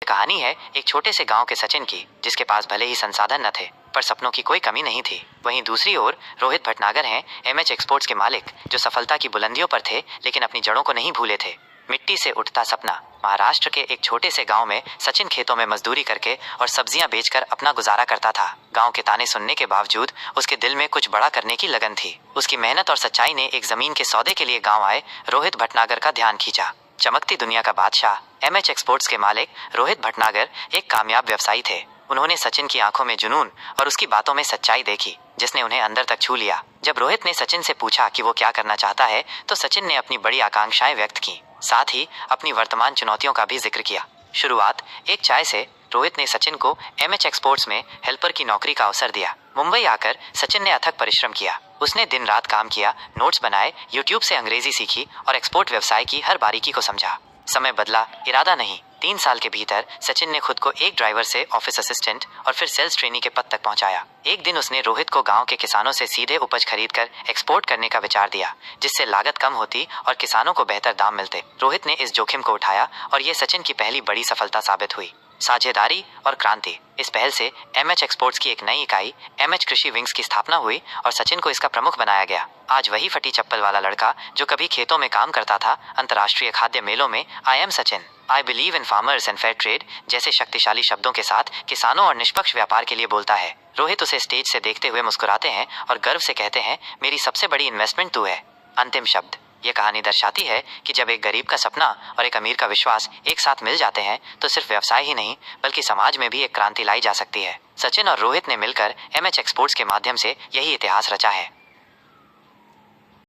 कहानी है एक छोटे से गांव के सचिन की, जिसके पास भले ही संसाधन न थे पर सपनों की कोई कमी नहीं थी। वहीं दूसरी ओर रोहित भटनागर हैं एमएच एक्सपोर्ट्स के मालिक, जो सफलता की बुलंदियों पर थे लेकिन अपनी जड़ों को नहीं भूले थे। मिट्टी से उठता सपना। महाराष्ट्र के एक छोटे से गांव में सचिन खेतों में मजदूरी करके और सब्जियां बेचकर अपना गुजारा करता था। गांव के ताने सुनने के बावजूद उसके दिल में कुछ बड़ा करने की लगन थी। उसकी मेहनत और सच्चाई ने एक जमीन के सौदे के लिए गांव आए रोहित भटनागर का ध्यान खींचा। चमकती दुनिया का बादशाह एमएच एक्सपोर्ट्स के मालिक रोहित भटनागर एक कामयाब व्यवसायी थे। उन्होंने सचिन की आंखों में जुनून और उसकी बातों में सच्चाई देखी, जिसने उन्हें अंदर तक छू लिया। जब रोहित ने सचिन से पूछा कि वो क्या करना चाहता है, तो सचिन ने अपनी बड़ी आकांक्षाएं व्यक्त की, साथ ही अपनी वर्तमान चुनौतियों का भी जिक्र किया। शुरुआत एक चाय से। रोहित ने सचिन को एमएच एक्सपोर्ट्स में हेल्पर की नौकरी का अवसर दिया। मुंबई आकर सचिन ने अथक परिश्रम किया। उसने दिन रात काम किया, नोट्स बनाए, यूट्यूब से अंग्रेजी सीखी और एक्सपोर्ट व्यवसाय की हर बारीकी को समझा। समय बदला, इरादा नहीं। 3 साल के भीतर सचिन ने खुद को एक ड्राइवर से ऑफिस असिस्टेंट और फिर सेल्स ट्रेनी के पद तक पहुंचाया। एक दिन उसने रोहित को गांव के किसानों से सीधे उपज खरीदकर एक्सपोर्ट करने का विचार दिया, जिससे लागत कम होती और किसानों को बेहतर दाम मिलते। रोहित ने इस जोखिम को उठाया और ये सचिन की पहली बड़ी सफलता साबित हुई। साझेदारी और क्रांति। इस पहल से एमएच एक्सपोर्ट्स की एक नई इकाई एमएच कृषि विंग्स की स्थापना हुई और सचिन को इसका प्रमुख बनाया गया। आज वही फटी चप्पल वाला लड़का जो कभी खेतों में काम करता था, अंतर्राष्ट्रीय खाद्य मेलों में I am Sachin, I believe in farmers and fair trade जैसे शक्तिशाली शब्दों के साथ किसानों और निष्पक्ष व्यापार के लिए बोलता है। रोहित उसे स्टेज से देखते हुए मुस्कुराते हैं और गर्व से कहते हैं, मेरी सबसे बड़ी इन्वेस्टमेंट तू है। अंतिम शब्द। ये कहानी दर्शाती है कि जब एक गरीब का सपना और एक अमीर का विश्वास एक साथ मिल जाते हैं तो सिर्फ व्यवसाय ही नहीं बल्कि समाज में भी एक क्रांति लाई जा सकती है। सचिन और रोहित ने मिलकर एमएच एक्सपोर्ट्स के माध्यम से यही इतिहास रचा है।